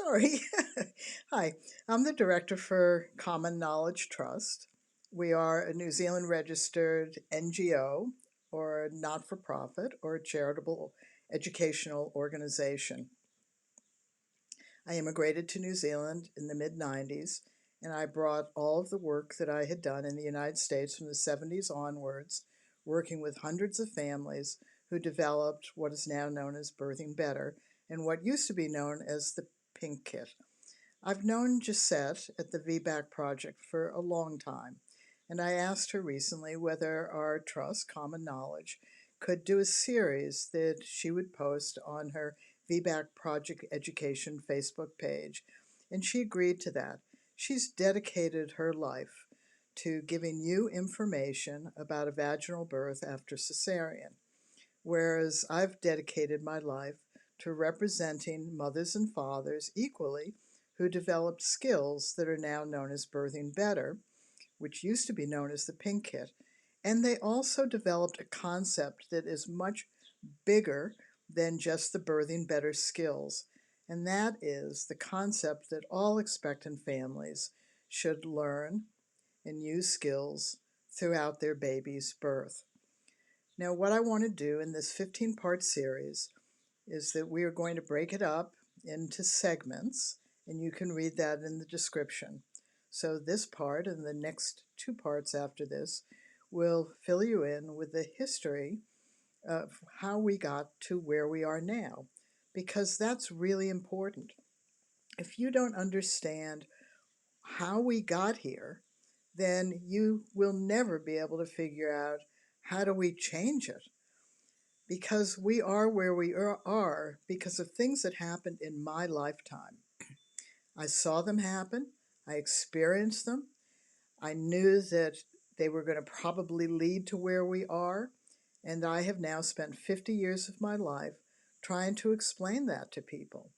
Sorry. Hi, I'm the director for Common Knowledge Trust. We are a New Zealand registered NGO or not for profit or a charitable educational organization. I immigrated to New Zealand in the mid 90s and I brought all of the work that I had done in the United States from the 70s onwards, working with hundreds of families who developed what is now known as Birthing Better and what used to be known as the Pink Kit. I've known Gisette at the VBAC Project for a long time, and I asked her recently whether our trust, Common Knowledge, could do a series that she would post on her VBAC Project Education Facebook page, and she agreed to that. She's dedicated her life to giving you information about a vaginal birth after cesarean, whereas I've dedicated my life to representing mothers and fathers equally who developed skills that are now known as Birthing Better, which used to be known as the Pink Kit. And they also developed a concept that is much bigger than just the Birthing Better skills, and that is the concept that all expectant families should learn and use skills throughout their baby's birth. Now, what I want to do in this 15-part series is that we are going to break it up into segments, and you can read that in the description. So this part and the next two parts after this will fill you in with the history of how we got to where we are now, because that's really important. If you don't understand how we got here, then you will never be able to figure out how do we change it, because we are where we are because of things that happened in my lifetime. I saw them happen, I experienced them, I knew that they were going to probably lead to where we are, and I have now spent 50 years of my life trying to explain that to people.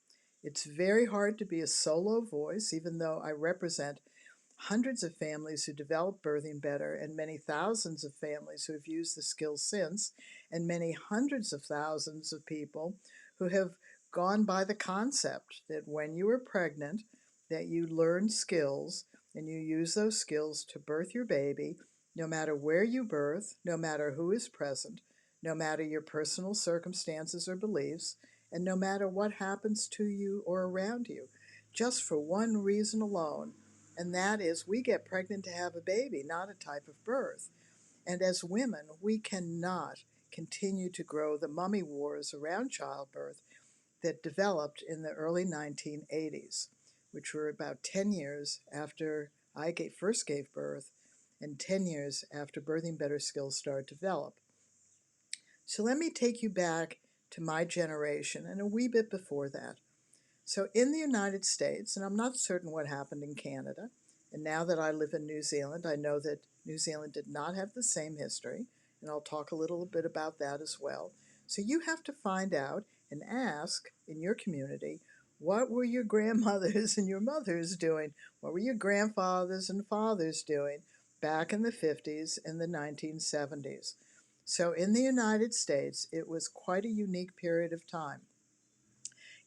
It's very hard to be a solo voice, even though I represent hundreds of families who developed Birthing Better and many thousands of families who have used the skills since, and many hundreds of thousands of people who have gone by the concept that when you are pregnant, that you learn skills and you use those skills to birth your baby, no matter where you birth, no matter who is present, no matter your personal circumstances or beliefs, and no matter what happens to you or around you, just for one reason alone, and that is we get pregnant to have a baby, not a type of birth. And as women, we cannot continue to grow the mummy wars around childbirth that developed in the early 1980s, which were about 10 years after first gave birth and 10 years after Birthing Better skills started to develop. So let me take you back to my generation and a wee bit before that. So in the United States, and I'm not certain what happened in Canada, and now that I live in New Zealand, I know that New Zealand did not have the same history, and I'll talk a little bit about that as well. So you have to find out and ask in your community, what were your grandmothers and your mothers doing? What were your grandfathers and fathers doing back in the 50s and the 1970s? So in the United States, it was quite a unique period of time.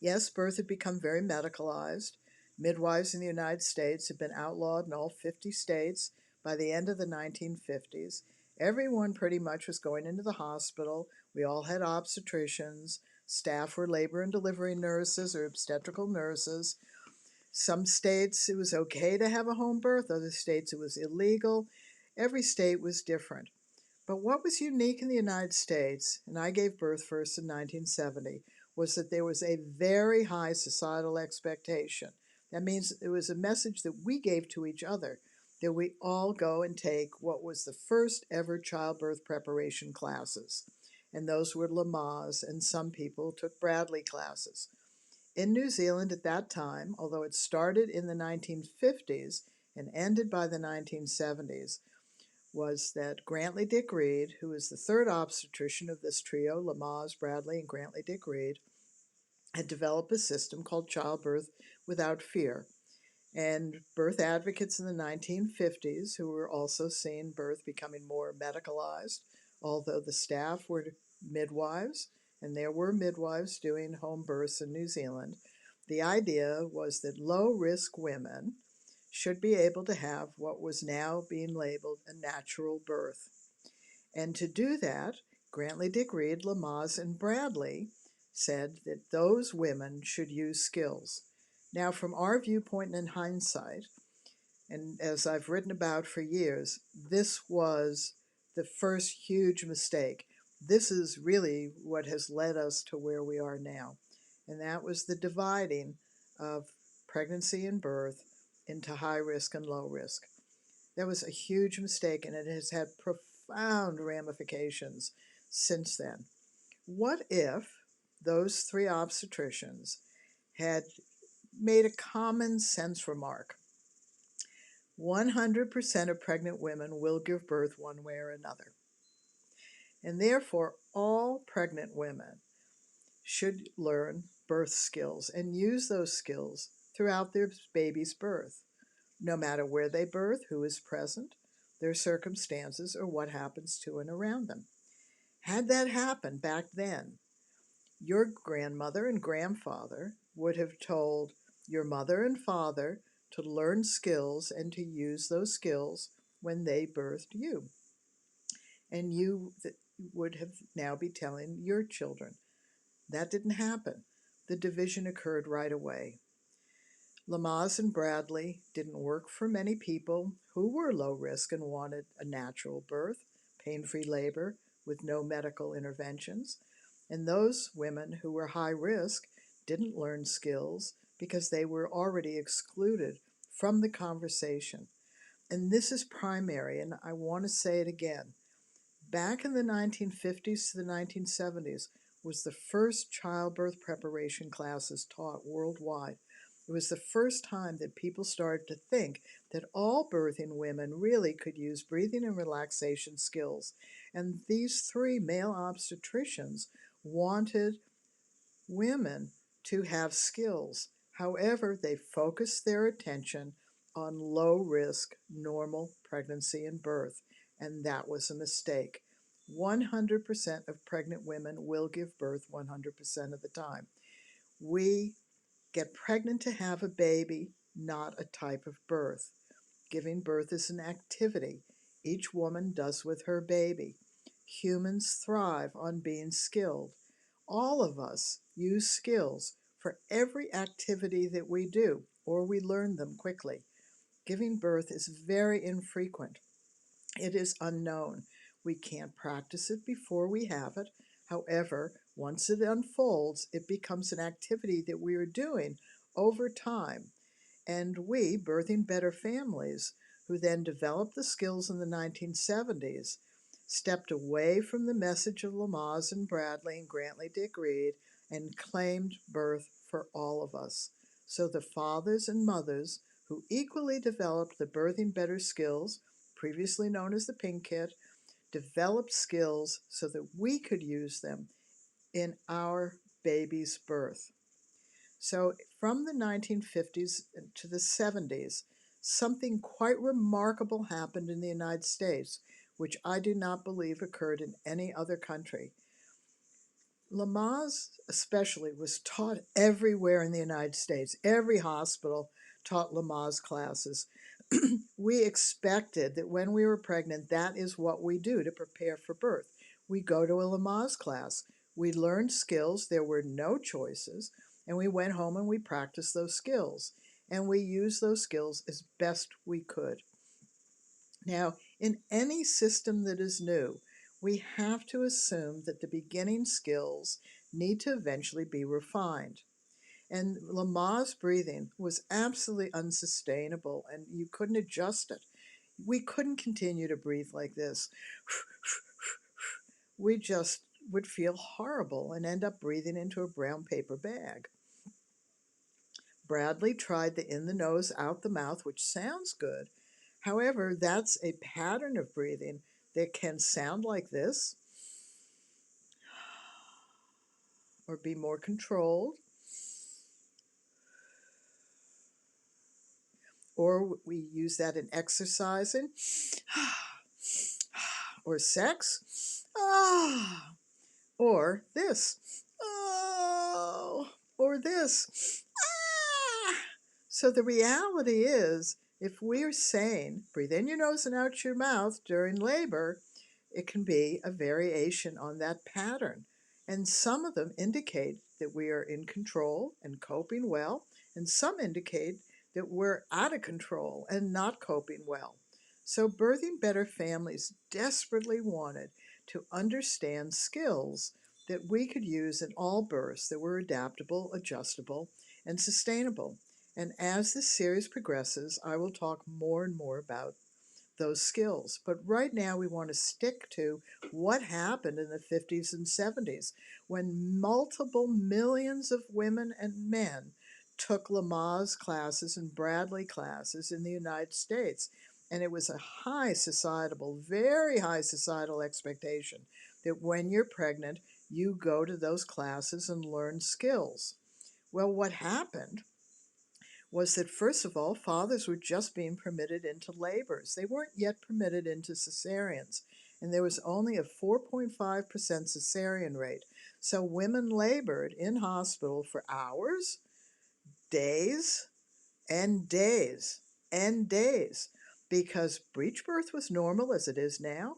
Yes, birth had become very medicalized. Midwives in the United States had been outlawed in all 50 states by the end of the 1950s. Everyone pretty much was going into the hospital. We all had obstetricians. Staff were labor and delivery nurses or obstetrical nurses. Some states it was okay to have a home birth, other states it was illegal. Every state was different. But what was unique in the United States, and I gave birth first in 1970, was that there was a very high societal expectation. That means it was a message that we gave to each other, that we all go and take what was the first ever childbirth preparation classes. And those were Lamaze, and some people took Bradley classes. In New Zealand at that time, although it started in the 1950s and ended by the 1970s, was that Grantley Dick Reed, who is the third obstetrician of this trio, Lamaze, Bradley, and Grantley Dick Reed, had developed a system called Childbirth Without Fear. And birth advocates in the 1950s, who were also seeing birth becoming more medicalized, although the staff were midwives, and there were midwives doing home births in New Zealand, The idea was that low-risk women should be able to have what was now being labeled a natural birth. And to do that, Grantley, Dick Reed, Lamaze, and Bradley said that those women should use skills. Now, from our viewpoint and in hindsight, and as I've written about for years, this was the first huge mistake. This is really what has led us to where we are now. And that was the dividing of pregnancy and birth into high risk and low risk. That was a huge mistake, and it has had profound ramifications since then. What if those three obstetricians had made a common sense remark? 100% of pregnant women will give birth one way or another. And therefore, all pregnant women should learn birth skills and use those skills throughout their baby's birth, no matter where they birth, who is present, their circumstances, or what happens to and around them. Had that happened back then, your grandmother and grandfather would have told your mother and father to learn skills and to use those skills when they birthed you. And you would have now be telling your children. That didn't happen. The division occurred right away. Lamaze and Bradley didn't work for many people who were low risk and wanted a natural birth, pain-free labor with no medical interventions. And those women who were high risk didn't learn skills because they were already excluded from the conversation. And this is primary, and I want to say it again. Back in the 1950s to the 1970s was the first childbirth preparation classes taught worldwide. It was the first time that people started to think that all birthing women really could use breathing and relaxation skills. And these three male obstetricians wanted women to have skills. However, they focused their attention on low-risk, normal pregnancy and birth, and that was a mistake. 100% of pregnant women will give birth 100% of the time. We get pregnant to have a baby, not a type of birth. Giving birth is an activity each woman does with her baby. Humans thrive on being skilled. All of us use skills for every activity that we do, or we learn them quickly. Giving birth is very infrequent. It is unknown. We can't practice it before we have it. However, once it unfolds, it becomes an activity that we are doing over time. And we, Birthing Better Families, who then developed the skills in the 1970s, stepped away from the message of Lamaze and Bradley and Grantley Dick Reed and claimed birth for all of us. So the fathers and mothers who equally developed the Birthing Better skills, previously known as the Pink Kit, developed skills so that we could use them in our baby's birth. So from the 1950s to the 70s, something quite remarkable happened in the United States, which I do not believe occurred in any other country. Lamaze especially was taught everywhere in the United States. Every hospital taught Lamaze classes. We expected that when we were pregnant, that is what we do to prepare for birth. We go to a Lamaze class. We learned skills. There were no choices. And we went home and we practiced those skills. And we used those skills as best we could. Now, in any system that is new, we have to assume that the beginning skills need to eventually be refined. And Lamaze breathing was absolutely unsustainable, and you couldn't adjust it. We couldn't continue to breathe like this. We just would feel horrible and end up breathing into a brown paper bag. Bradley tried the in the nose, out the mouth, which sounds good. However, that's a pattern of breathing that can sound like this or be more controlled. Or we use that in exercising or sex. Or this. Oh, or this. So the reality is, if we're saying, breathe in your nose and out your mouth during labor, it can be a variation on that pattern. And some of them indicate that we are in control and coping well, and some indicate that we're out of control and not coping well. So Birthing Better families desperately wanted to understand skills that we could use in all births that were adaptable, adjustable, and sustainable. And as this series progresses, I will talk more and more about those skills. But right now, we want to stick to what happened in the 50s and 70s when multiple millions of women and men took Lamaze classes and Bradley classes in the United States. And it was a high societal, very high societal expectation that when you're pregnant, you go to those classes and learn skills. Well, what happened was that, first of all, fathers were just being permitted into labors. They weren't yet permitted into cesareans, and there was only a 4.5% cesarean rate. So women labored in hospital for hours, days, and days, and days, because breech birth was normal as it is now.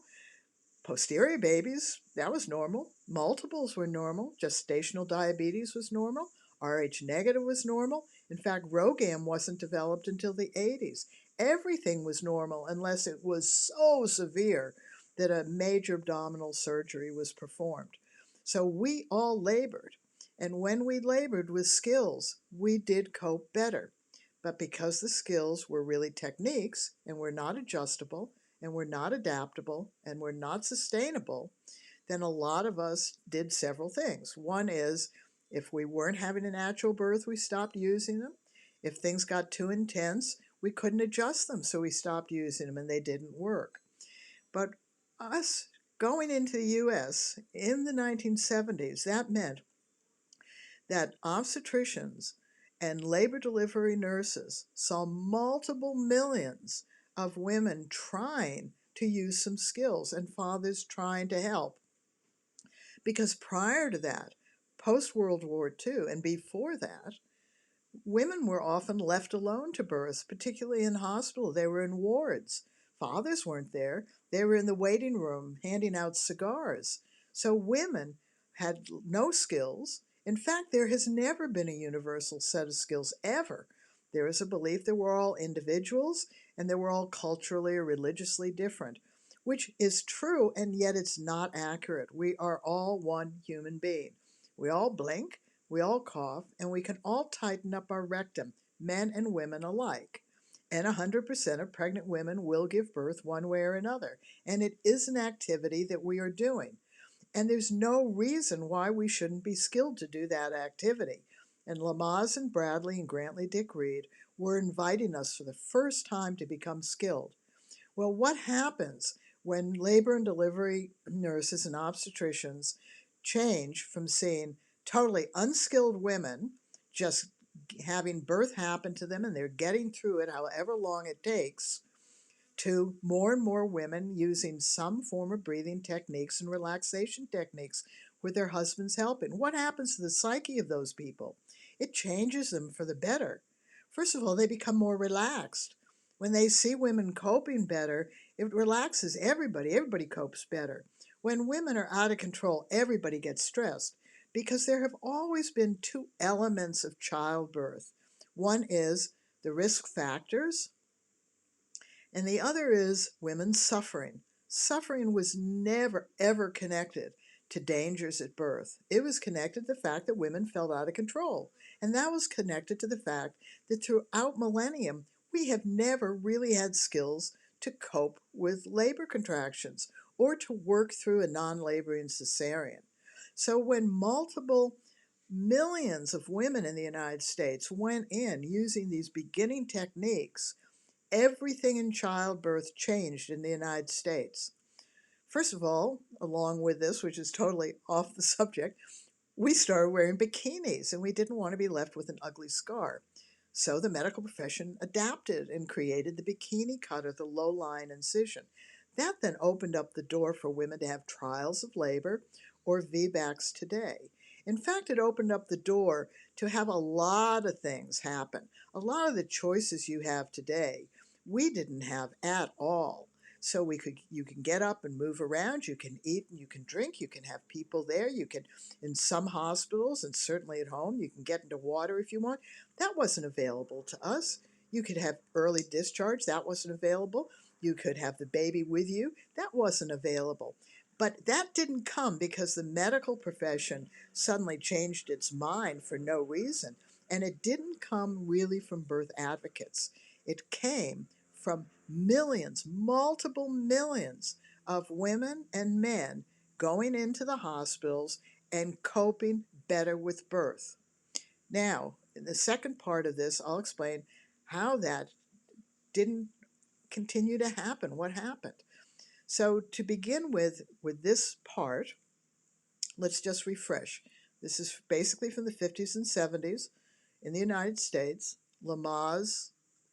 Posterior babies, that was normal. Multiples were normal. Gestational diabetes was normal. Rh negative was normal. In fact, ROGAM wasn't developed until the 80s. Everything was normal unless it was so severe that a major abdominal surgery was performed. So we all labored. And when we labored with skills, we did cope better. But because the skills were really techniques and were not adjustable, and we're not adaptable, and we're not sustainable, then a lot of us did several things. One is, if we weren't having a natural birth, we stopped using them. If things got too intense, we couldn't adjust them, so we stopped using them and they didn't work. But us going into the US in the 1970s, that meant that obstetricians and labor delivery nurses saw multiple millions of women trying to use some skills and fathers trying to help. Because prior to that, post World War II and before that, women were often left alone to birth, particularly in hospital. They were in wards. Fathers weren't there. They were in the waiting room handing out cigars. So women had no skills. In fact, there has never been a universal set of skills ever. There is a belief that we're all individuals and that we're all culturally or religiously different, which is true, and yet it's not accurate. We are all one human being. We all blink, we all cough, and we can all tighten up our rectum, men and women alike. And 100% of pregnant women will give birth one way or another. And it is an activity that we are doing. And there's no reason why we shouldn't be skilled to do that activity. And Lamaze and Bradley and Grantley Dick Reed were inviting us for the first time to become skilled. Well, what happens when labor and delivery nurses and obstetricians change from seeing totally unskilled women just having birth happen to them and they're getting through it however long it takes, to more and more women using some form of breathing techniques and relaxation techniques with their husbands helping? What happens to the psyche of those people? It changes them for the better. First of all, they become more relaxed. When they see women coping better, it relaxes everybody. Everybody copes better. When women are out of control, everybody gets stressed because there have always been two elements of childbirth. One is the risk factors, and the other is women's suffering. Suffering was never, ever connected to dangers at birth. It was connected to the fact that women felt out of control. And that was connected to the fact that throughout millennium, we have never really had skills to cope with labor contractions or to work through a non-laboring cesarean. So when multiple millions of women in the United States went in using these beginning techniques, everything in childbirth changed in the United States. First of all, along with this, which is totally off the subject, we started wearing bikinis and we didn't want to be left with an ugly scar. So the medical profession adapted and created the bikini cutter, the low-line incision. That then opened up the door for women to have trials of labor or VBACs today. In fact, it opened up the door to have a lot of things happen. A lot of the choices you have today, we didn't have at all. So you can get up and move around, you can eat and you can drink, you can have people there, you can, in some hospitals and certainly at home, you can get into water if you want. That wasn't available to us. You could have early discharge, that wasn't available. You could have the baby with you, that wasn't available. But that didn't come because the medical profession suddenly changed its mind for no reason. And it didn't come really from birth advocates. It came from millions, multiple millions of women and men going into the hospitals and coping better with birth. Now, in the second part of this, I'll explain how that didn't continue to happen, what happened. So to begin with this part, let's just refresh. This is basically from the 50s and 70s in the United States. Lamaze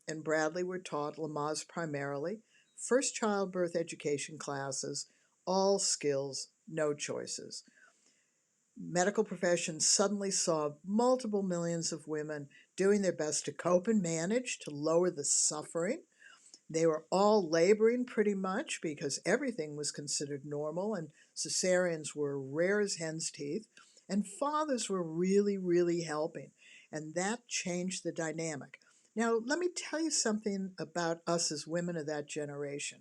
and Bradley were taught, Lamaze primarily, first childbirth education classes, all skills, no choices. Medical professions suddenly saw multiple millions of women doing their best to cope and manage, to lower the suffering. They were all laboring pretty much because everything was considered normal, and cesareans were rare as hen's teeth, and fathers were really, really helping, and that changed the dynamic. Now, let me tell you something about us as women of that generation.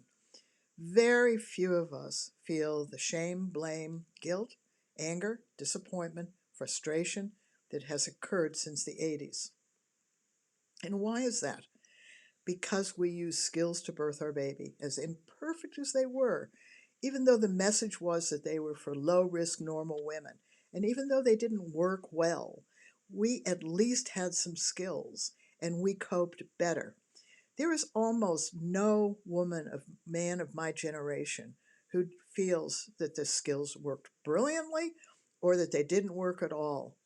Very few of us feel the shame, blame, guilt, anger, disappointment, frustration that has occurred since the 80s. And why is that? Because we use skills to birth our baby, as imperfect as they were, even though the message was that they were for low-risk normal women, and even though they didn't work well, we at least had some skills, and we coped better. There is almost no man of my generation who feels that the skills worked brilliantly or that they didn't work at all.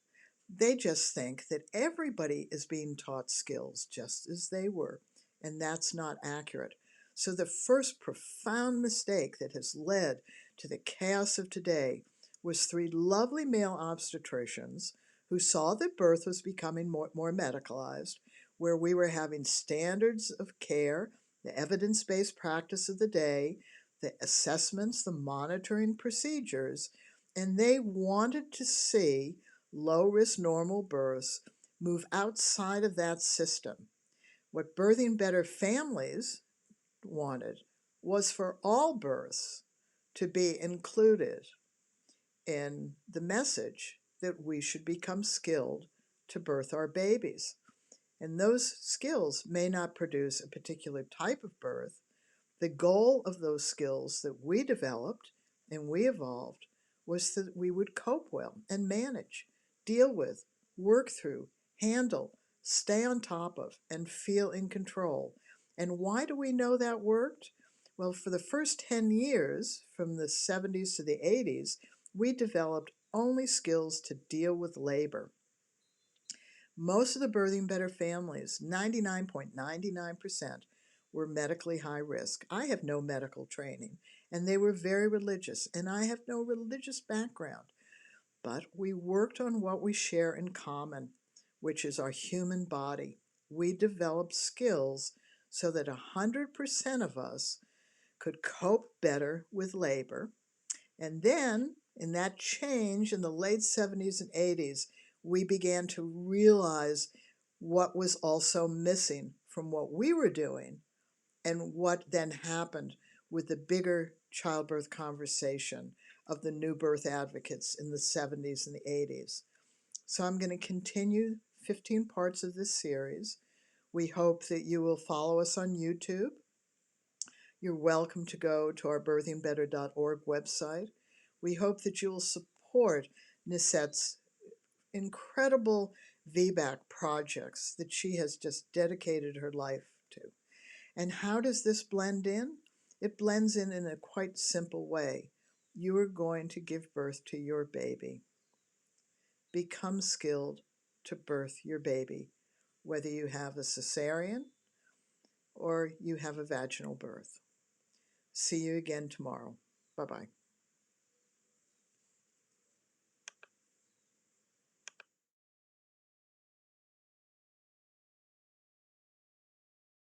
They just think that everybody is being taught skills just as they were, and that's not accurate. So the first profound mistake that has led to the chaos of today was three lovely male obstetricians who saw that birth was becoming more medicalized, where we were having standards of care, the evidence-based practice of the day, the assessments, the monitoring procedures, and they wanted to see low-risk normal births move outside of that system. What Birthing Better Families wanted was for all births to be included in the message that we should become skilled to birth our babies. And those skills may not produce a particular type of birth. The goal of those skills that we developed and we evolved was that we would cope well and manage, deal with, work through, handle, stay on top of, and feel in control. And why do we know that worked? Well, for the first 10 years, from the 70s to the 80s, we developed only skills to deal with labor. Most of the Birthing Better families, 99.99%, were medically high risk. I have no medical training, and they were very religious, and I have no religious background. But we worked on what we share in common, which is our human body. We developed skills so that 100% of us could cope better with labor. And then, in that change in the late 70s and 80s, we began to realize what was also missing from what we were doing and what then happened with the bigger childbirth conversation of the new birth advocates in the 70s and the 80s. So I'm going to continue 15 parts of this series. We hope that you will follow us on YouTube. You're welcome to go to our birthingbetter.org website. We hope that you will support Nicette's incredible VBAC projects that she has just dedicated her life to. And how does this blend in? It blends in a quite simple way. You are going to give birth to your baby. Become skilled to birth your baby, whether you have a cesarean or you have a vaginal birth. See you again tomorrow. Bye-bye.